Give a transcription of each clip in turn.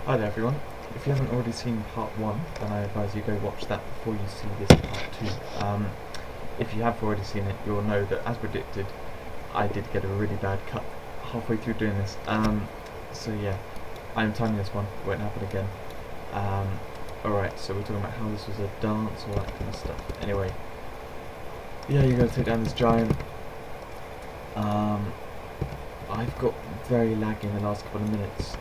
Hi there everyone. If you haven't already seen part 1, then I advise you go watch that before you see this part 2. If you have already seen it, you'll know that as predicted, I did get a really bad cut halfway through doing this. So yeah, I'm timing this one, it won't happen again. Alright, so we're talking about how this was a dance, all that kind of stuff. Anyway, yeah, you're going to take down this giant. I've got very laggy in the last couple of minutes,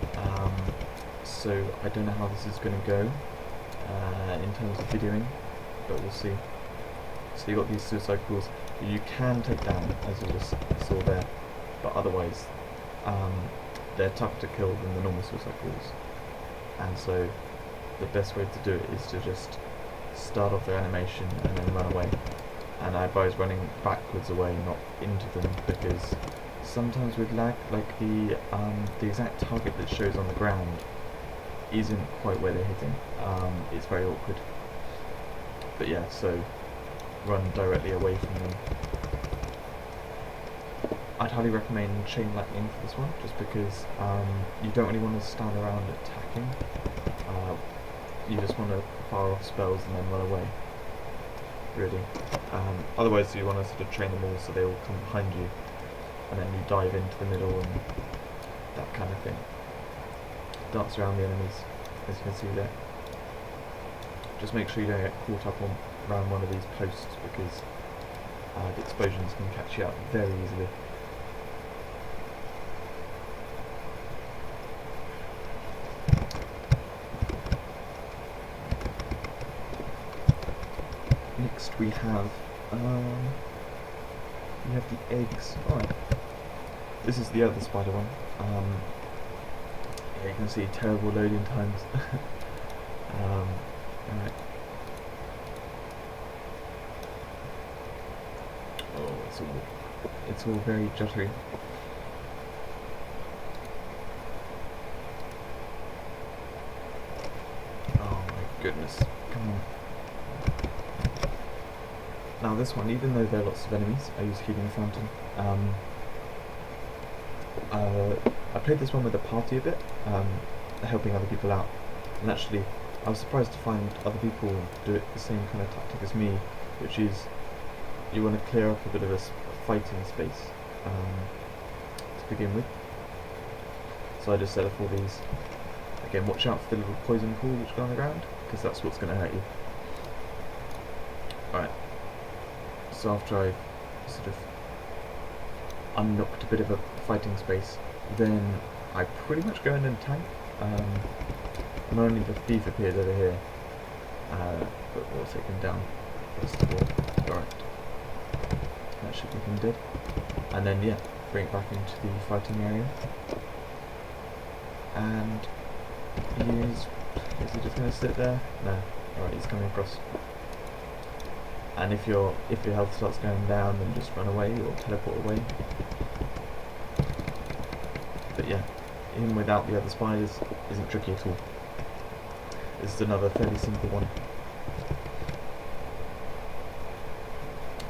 so I don't know how this is going to go in terms of videoing, but we'll see. So you've got these suicide calls that you can take down, as you just saw there, but otherwise they're tougher to kill than the normal suicide calls, and so the best way to do it is to just start off their animation and then run away. And I advise running backwards away, not into them, because sometimes with lag, like the exact target that shows on the ground isn't quite where they're hitting. It's very awkward. But yeah, so run directly away from them. I'd highly recommend chain lightning for this one, just because you don't really want to stand around attacking. You just want to fire off spells and then run away, really. Otherwise you want to sort of train them all so they all come behind you, and then you dive into the middle and that kind of thing. Dance around the enemies, as you can see there. Just make sure you don't get caught up on around one of these posts, because the explosions can catch you out very easily. Next we have the eggs. Alright. This is the other spider one. Yeah, you can see terrible loading times. Alright. Oh, it's all very jittery. Oh my goodness. Come on. Now this one, even though there are lots of enemies, I use Healing Fountain. I played this one with a party a bit, helping other people out, and actually I was surprised to find other people do it the same kind of tactic as me, which is you want to clear up a bit of a fighting space to begin with. So I just set up all these. Again, watch out for the little poison pool which go on the ground, because that's what's going to hurt you. Alright. So after I've sort of unlocked a bit of a fighting space, then I pretty much go in and tank. And only the thief appeared over here, but we'll take him down first of all. Alright, that should make him dead. And then yeah, bring it back into the fighting area. And is he just going to sit there? No. Alright, he's coming across. And if your health starts going down, then just run away or teleport away. But yeah, even without the other spiders isn't tricky at all. This is another fairly simple one.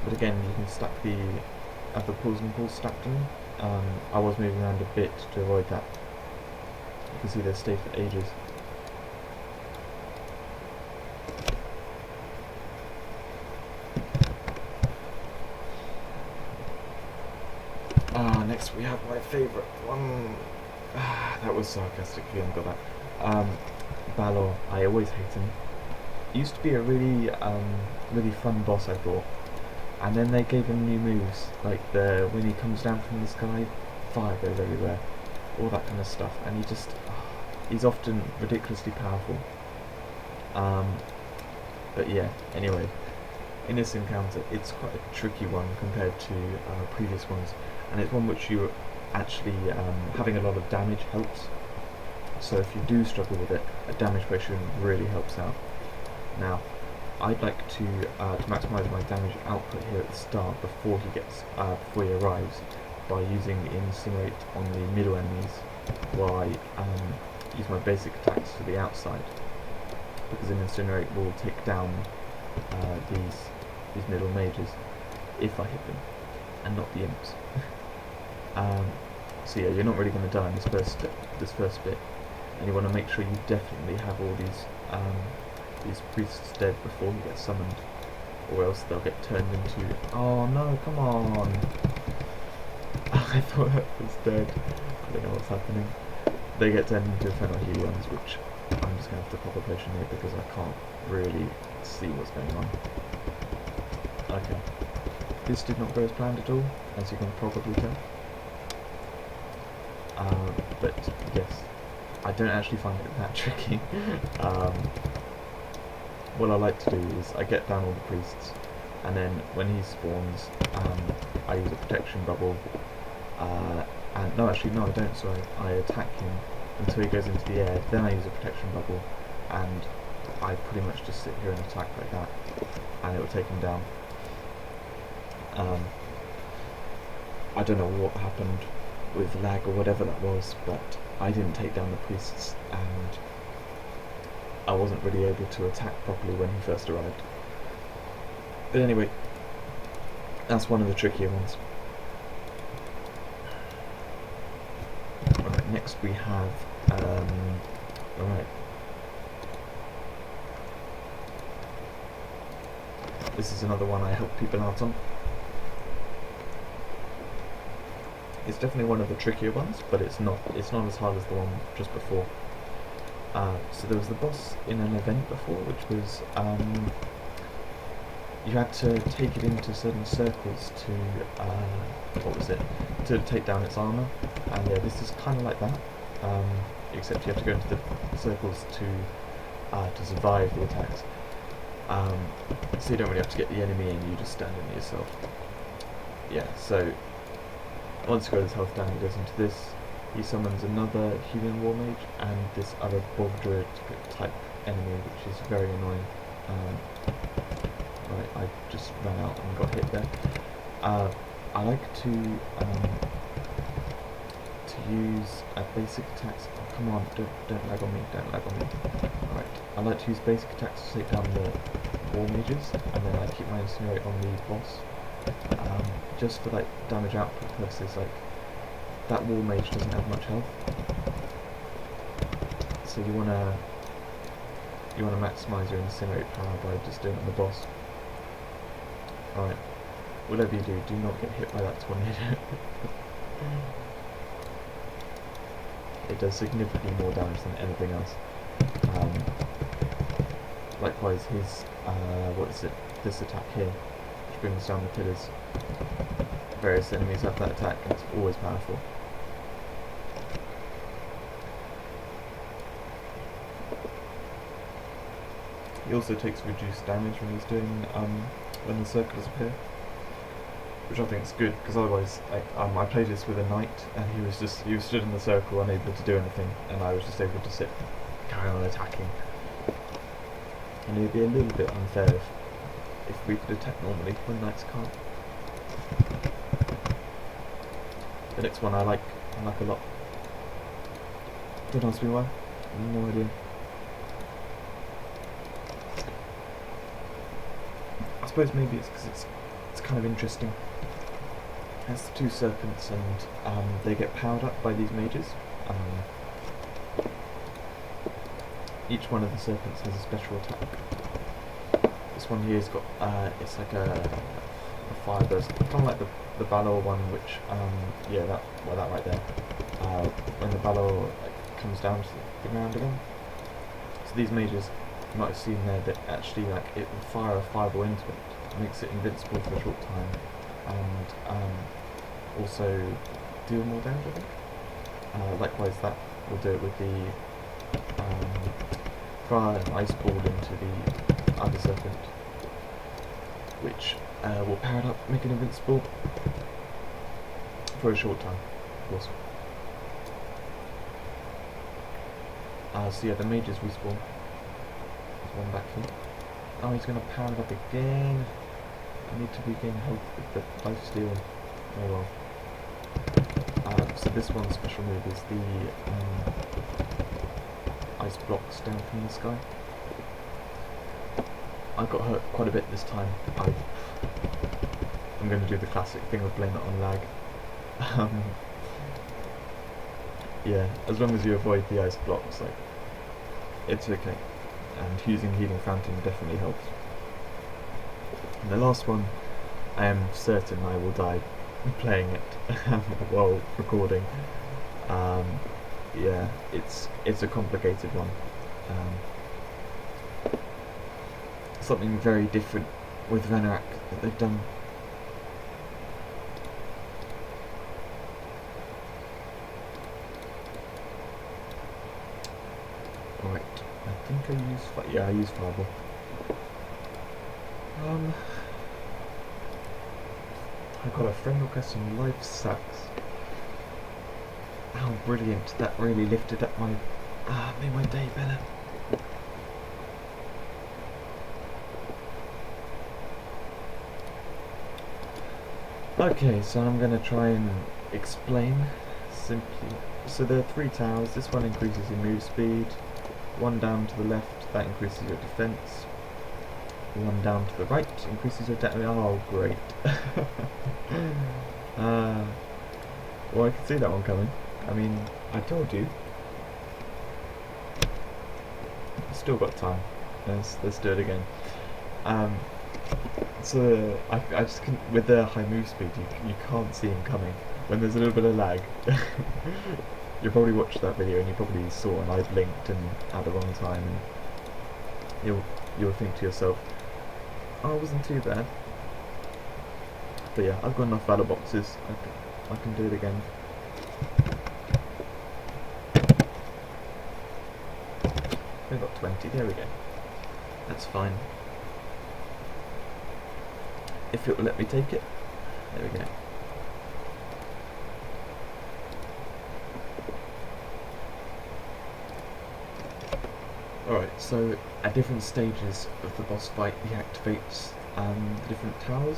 But again, you can stack the other poison pools stacked in. I was moving around a bit to avoid that. You can see they stay for ages. Next we have my favourite one. That was sarcastic if you haven't got that. Balor, I always hate him. He used to be a really fun boss, I thought. And then they gave him new moves, like when he comes down from the sky, fire goes everywhere, all that kind of stuff. And he's often ridiculously powerful. But yeah, anyway, in this encounter, it's quite a tricky one compared to previous ones. And it's one which you actually having a lot of damage helps. So if you do struggle with it, a damage potion really helps out. Now, I'd like to maximise my damage output here at the start before he arrives, by using Incinerate on the middle enemies, while I use my basic attacks to the outside, because an Incinerate will take down these middle mages if I hit them, and not the imps. So yeah, you're not really going to die in this first bit. and you want to make sure you definitely have all these priests dead before he gets summoned, or else they'll get turned into... Oh no, come on! I thought that was dead. I don't know what's happening. They get turned into Ephemeral Helions, which I'm just going to have to pop a potion here because I can't really see what's going on. Okay. This did not go as planned at all, as you can probably tell. But yes, I don't actually find it that tricky. What I like to do is I get down all the priests, and then when he spawns, I use a protection bubble. And no, actually no, I don't. Sorry, I attack him until he goes into the air. Then I use a protection bubble, and I pretty much just sit here and attack like that, and it will take him down. I don't know what happened with lag or whatever that was, but I didn't take down the priests, and I wasn't really able to attack properly when he first arrived. But anyway, that's one of the trickier ones. Alright, next we have, alright. This is another one I help people out on. It's definitely one of the trickier ones, but it's not as hard as the one just before. So there was the boss in an event before, which was you had to take it into certain circles to what was it? To take down its armor. And yeah, this is kind of like that, except you have to go into the circles to survive the attacks. So you don't really have to get the enemy in, you just stand in it yourself. Yeah, so once you got his health down, he goes into this. He summons another Helion War Mage and this other Bog Druid type enemy, which is very annoying. Right, I just ran out and got hit there. I like to use basic attacks. Oh, come on, don't lag on me, don't lag on me. Alright, I like to use basic attacks to take down the War Mages, and then I keep my Incinerate on the boss. Just for like damage output purposes, like that War Mage doesn't have much health, so you wanna maximise your Incinerate power by just doing it on the boss. Alright, whatever you do not get hit by that tornado. It does significantly more damage than anything else. Likewise, his this attack here, which brings down the pillars. Various enemies have that attack, and it's always powerful. He also takes reduced damage when he's doing when the circles appear, which I think is good, because otherwise, I played this with a knight, and he was stood in the circle, unable to do anything, and I was just able to sit, carry on attacking. And it would be a little bit unfair if we could attack normally when knights can't. The next one I like a lot. Don't ask me why. No idea. I suppose maybe it's because it's kind of interesting. It has the two serpents, and they get powered up by these mages. Each one of the serpents has a special attack. This one here's got it's like a fire burst, kind of like the Balor one, which yeah, that right there. When the Balor comes down to the ground again. So these mages, you might have seen there that actually it will fire a fireball into it, makes it invincible for a short time, and also deal more damage, I think. Likewise, that will do it with the fire an ice ball into the other serpent, which will power it up, make it invincible for a short time, of course. So yeah, the mages respawn. There's one back here. Oh, he's going to power it up again. I need to regain health with the life steal. Oh well. So this one's special move is the ice blocks down from the sky. I got hurt quite a bit this time. I'm going to do the classic thing of blame it on lag. yeah, as long as you avoid the ice blocks, like, it's okay. And using Healing Fountain definitely helps. And the last one, I am certain I will die playing it while recording. Yeah, it's a complicated one. Something very different with Venerak that they've done. Right, I think I use Fireball. I got a friend request on Life Sucks. How brilliant! That really lifted up my made my day better. Okay, so I'm gonna try and explain simply. So there are 3 towers. This one increases your move speed. One down to the left, that increases your defense. One down to the right increases your damage. Oh, great. Well, I could see that one coming. I mean, I told you. Still got time. Let's do it again. So I just can, with the high move speed, you can't see him coming when there's a little bit of lag. You probably watched that video and you probably saw, and I blinked and at the wrong time, and you'll think to yourself, oh, it wasn't too bad. But yeah, I've got enough valor boxes. I can do it again. I've got 20. There we go. That's fine. If it will let me take it. There we go. Alright, so at different stages of the boss fight, he activates the different towers,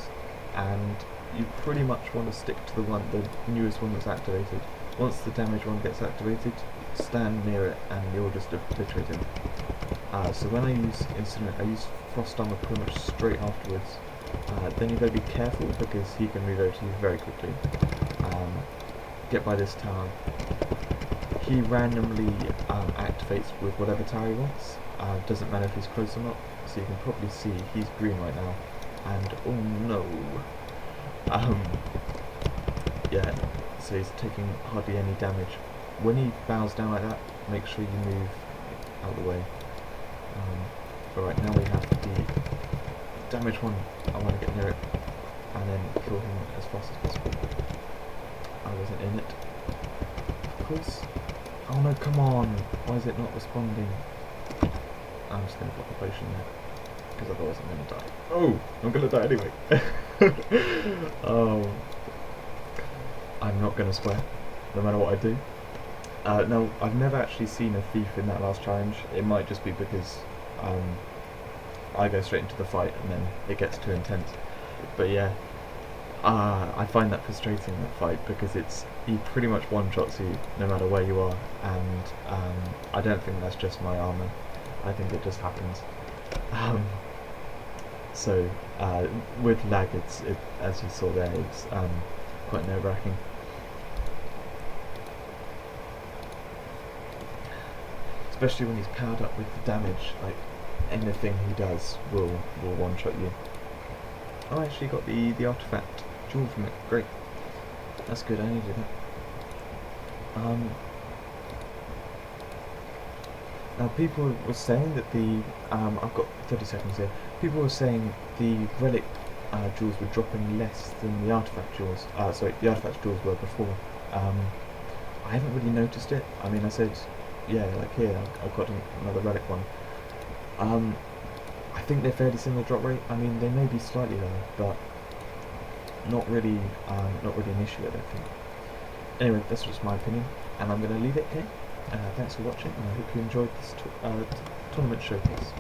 and you pretty much want to stick to the newest one that's activated. Once the damage one gets activated, stand near it and you'll just obliterate him. So when I use Incident, I use Frost Armor pretty much straight afterwards. Then you gotta be careful because he can move over to you very quickly. Get by this tower. He randomly activates with whatever tower he wants. Doesn't matter if he's close or not. So you can probably see he's green right now. And oh no. Yeah, so he's taking hardly any damage. When he bows down like that, make sure you move out of the way. But right now we have the damage one. I want to get near it and then kill him as fast as possible. I wasn't in it, of course. Oh no, come on! Why is it not responding? I'm just going to put the potion there, because otherwise I'm going to die. Oh! I'm going to die anyway! Oh. I'm not going to swear, no matter what I do. No, I've never actually seen a thief in that last challenge. It might just be because I go straight into the fight and then it gets too intense. But yeah, I find that frustrating, that fight, because he pretty much one-shots you no matter where you are, and I don't think that's just my armor. I think it just happens. So with lag, as you saw there, it's quite nerve-wracking. Especially when he's powered up with the damage, like anything he does will one-shot you. Oh, I actually got the artifact jewel from it. Great. That's good, I needed that. Now people were saying that I've got 30 seconds here. People were saying the relic jewels were dropping less than the artifact jewels. Sorry, the artifact jewels were before. I haven't really noticed it. I mean, I said, yeah, like here, I've got another relic one. I think they're fairly similar drop rate. I mean, they may be slightly lower, but not really an issue, I don't think. Anyway, that's just my opinion, and I'm going to leave it here. Thanks for watching, and I hope you enjoyed this tournament showcase.